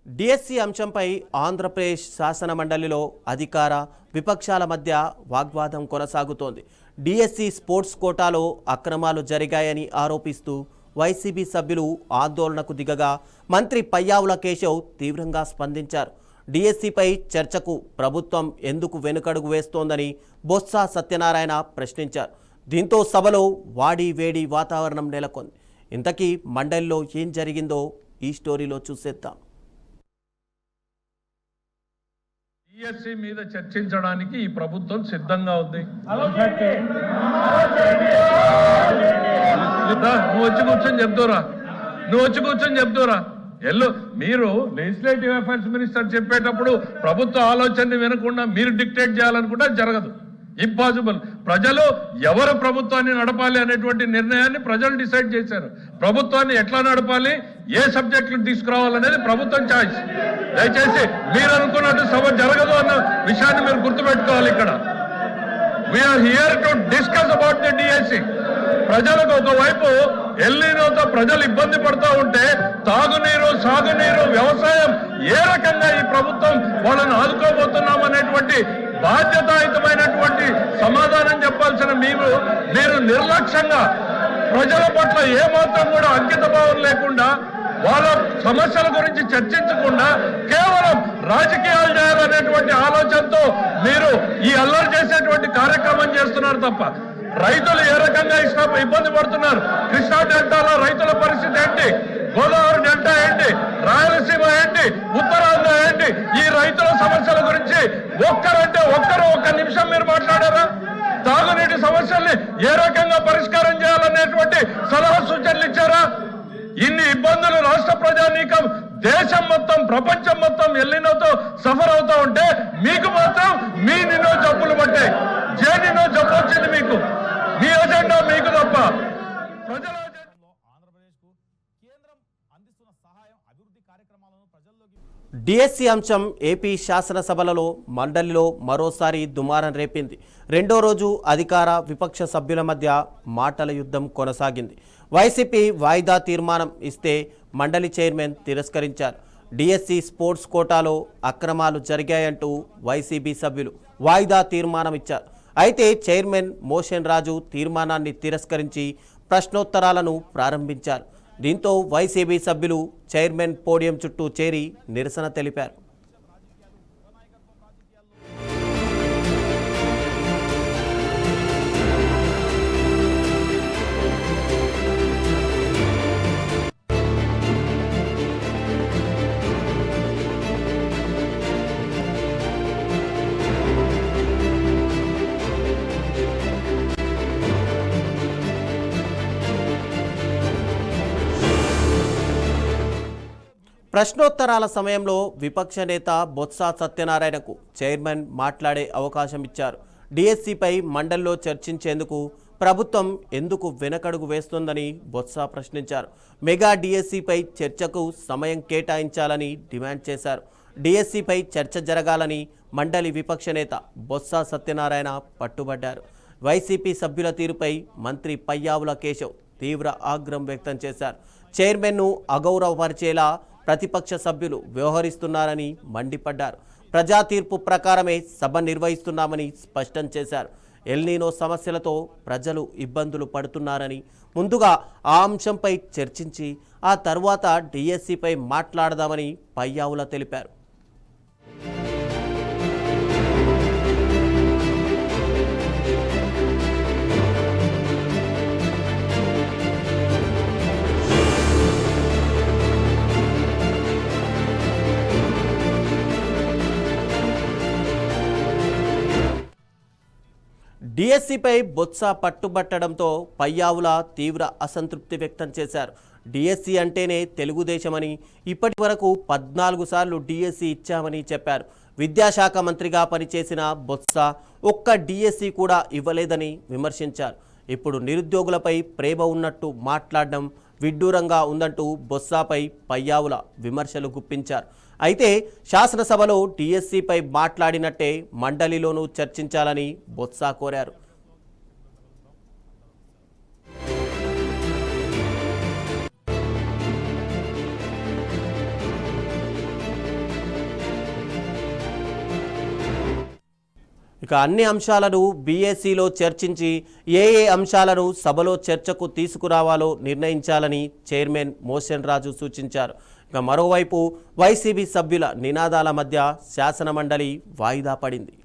DSC అంశంపై ఆంధ్రప్రదేశ్ శాసన మండలిలో అధికార విపక్షాల మధ్య వాగ్వాదం కొనసాగుతోంది. డిఎస్సి స్పోర్ట్స్ కోటాలో అక్రమాలు జరిగాయని ఆరోపిస్తూ వైసీపీ సభ్యులు ఆందోళనకు దిగగా మంత్రి పయ్యావుల కేశవ్ తీవ్రంగా స్పందించారు. డిఎస్సిపై చర్చకు ప్రభుత్వం ఎందుకు వెనుకడుగు వేస్తోందని బొత్స సత్యనారాయణ ప్రశ్నించారు. దీంతో సభలో వాడి వేడి వాతావరణం నెలకొంది. ఇంతకీ మండలిలో ఏం జరిగిందో ఈ స్టోరీలో చూసేద్దాం. డిఎస్సి మీద చర్చించడానికి ఈ ప్రభుత్వం సిద్ధంగా ఉంది. నువ్వు వచ్చి కూర్చొని చెప్తారా ఎల్లు. మీరు లెజిస్లేటివ్ అఫైర్స్ మినిస్టర్ చెప్పేటప్పుడు ప్రభుత్వ ఆలోచనని వినకుండా మీరు డిక్టేట్ చేయాలనుకుంటే జరగదు. ఇంపాసిబుల్. ప్రజలు ఎవరు ప్రభుత్వాన్ని నడపాలి అనేటువంటి నిర్ణయాన్ని ప్రజలు డిసైడ్ చేశారు. ప్రభుత్వాన్ని ఎట్లా నడపాలి, ఏ సబ్జెక్టులు తీసుకురావాలనేది ప్రభుత్వం ఛాయిస్. దయచేసి మీరు అనుకున్నట్టు సభ జరగదు అన్న విషయాన్ని మీరు గుర్తుపెట్టుకోవాలి. ఇక్కడ we are here to discuss about the DSC. ప్రజలకు ఒకవైపు ఎల్నినోతో ప్రజలు ఇబ్బంది పడుతూ ఉంటే తాగునీరు, సాగునీరు, వ్యవసాయం ఏ రకంగా ఈ ప్రభుత్వం వాళ్ళని ఆదుకోబోతున్నాం అనేటువంటి బాధ్యతాయుతమైనటువంటి సమాధానం చెప్పాల్సిన మీరు నిర్లక్ష్యంగా ప్రజల పట్ల ఏమాత్రం కూడా అంకిత భావం లేకుండా వాళ్ళ సమస్యల గురించి చర్చించకుండా కేవలం రాజకీయాలు చేయాలనేటువంటి ఆలోచనతో మీరు ఈ అల్లరి చేసేటువంటి కార్యక్రమం చేస్తున్నారు తప్ప రైతులు ఏ రకంగా ఇబ్బంది పడుతున్నారు, కృష్ణా డెల్టాలో రైతుల పరిస్థితి ఏంటి, గోదావరి డెల్టా ఏంటి, రాయలసీమ ఏంటి, ఉత్తరాంధ్ర ఏంటి, ఈ రైతుల సమస్యల గురించి ఒక్క నిమిషం మీరు మాట్లాడారా? తాగునీటి సమస్యల్ని ఏ రకంగా పరిష్కారం చేయాలనేటువంటి సలహా సూచనలు ఇచ్చారా? ఇన్ని ఇబ్బందులు రాష్ట్ర ప్రజానీకం, దేశం మొత్తం, ప్రపంచం మొత్తం ఎల్లినోతో సఫర్ అవుతా ఉంటే మీకు మాత్రం మీ నిన్నో జబ్బులు పట్టాయి. నిన్నో జబ్బు వచ్చింది మీకు. మీ ఎజెండా మీకు తప్ప ప్రజల డిఎస్సి అంశం ఏపీ శాసనసభలలో మండలిలో మరోసారి దుమారం రేపింది. రెండో రోజు అధికార విపక్ష సభ్యుల మధ్య మాటల యుద్ధం కొనసాగింది. వైసీపీ వాయిదా తీర్మానం ఇస్తే మండలి చైర్మన్ తిరస్కరించారు. డిఎస్సి స్పోర్ట్స్ కోటాలో అక్రమాలు జరిగాయంటూ వైసీపీ సభ్యులు వాయిదా తీర్మానం ఇచ్చారు. అయితే చైర్మన్ మోషన్ రాజు తీర్మానాన్ని తిరస్కరించి ప్రశ్నోత్తరాలను ప్రారంభించారు. దీంతో వైసీపీ సభ్యులు చైర్మన్ పోడియం చుట్టూ చేరి నిరసన తెలిపారు. ప్రశ్నోత్తరాల సమయంలో విపక్ష నేత బొత్స సత్యనారాయణకు చైర్మన్ మాట్లాడే అవకాశం ఇచ్చారు. డిఎస్సిపై మండలిలో చర్చించేందుకు ప్రభుత్వం ఎందుకు వెనకడుగు వేస్తోందని బొత్స ప్రశ్నించారు. మెగా డిఎస్సిపై చర్చకు సమయం కేటాయించాలని డిమాండ్ చేశారు. డిఎస్సిపై చర్చ జరగాలని మండలి విపక్ష నేత బొత్స సత్యనారాయణ పట్టుబడ్డారు. వైసీపీ సభ్యుల తీరుపై మంత్రి పయ్యావుల కేశవ్ తీవ్ర ఆగ్రహం వ్యక్తం చేశారు. చైర్మన్ను అగౌరవపరిచేలా ప్రతిపక్ష సభ్యులు వ్యవహరిస్తున్నారని మండిపడ్డారు. ప్రజా తీర్పు ప్రకారమే సభ నిర్వహిస్తున్నామని స్పష్టం చేశారు. ఎల్నినో సమస్యలతో ప్రజలు ఇబ్బందులు పడుతున్నారని ముందుగా ఆ అంశంపై చర్చించి ఆ తర్వాత డిఎస్సిపై మాట్లాడదామని పయ్యావుల తెలిపారు. డిఎస్సిపై బొత్స పట్టుబట్టడంతో పయ్యావుల తీవ్ర అసంతృప్తి వ్యక్తం చేశారు. డిఎస్సి అంటేనే తెలుగుదేశమని, ఇప్పటి వరకు 14 సార్లు డిఎస్సి ఇచ్చామని చెప్పారు. విద్యాశాఖ మంత్రిగా పనిచేసిన బొత్స ఒక్క డిఎస్సి కూడా ఇవ్వలేదని విమర్శించారు. ఇప్పుడు నిరుద్యోగులపై ప్రేమ ఉన్నట్టు మాట్లాడడం విడ్డూరంగా ఉందంటూ బొత్సపై పయ్యావుల విమర్శలు గుప్పించారు. అయితే శాసనసభలో డిఎస్సిపై మాట్లాడినట్టే మండలిలోనూ చర్చించాలని బొత్స కోరారు. ఇక అన్ని అంశాలను బీఏసీలో చర్చించి ఏ అంశాలను సభలో చర్చకు తీసుకురావాలో నిర్ణయించాలని చైర్మన్ మోషన్ రాజు సూచించారు. ఇక మరోవైపు వైసీపీ సభ్యుల నినాదాల మధ్య శాసనమండలి వాయిదా పడింది.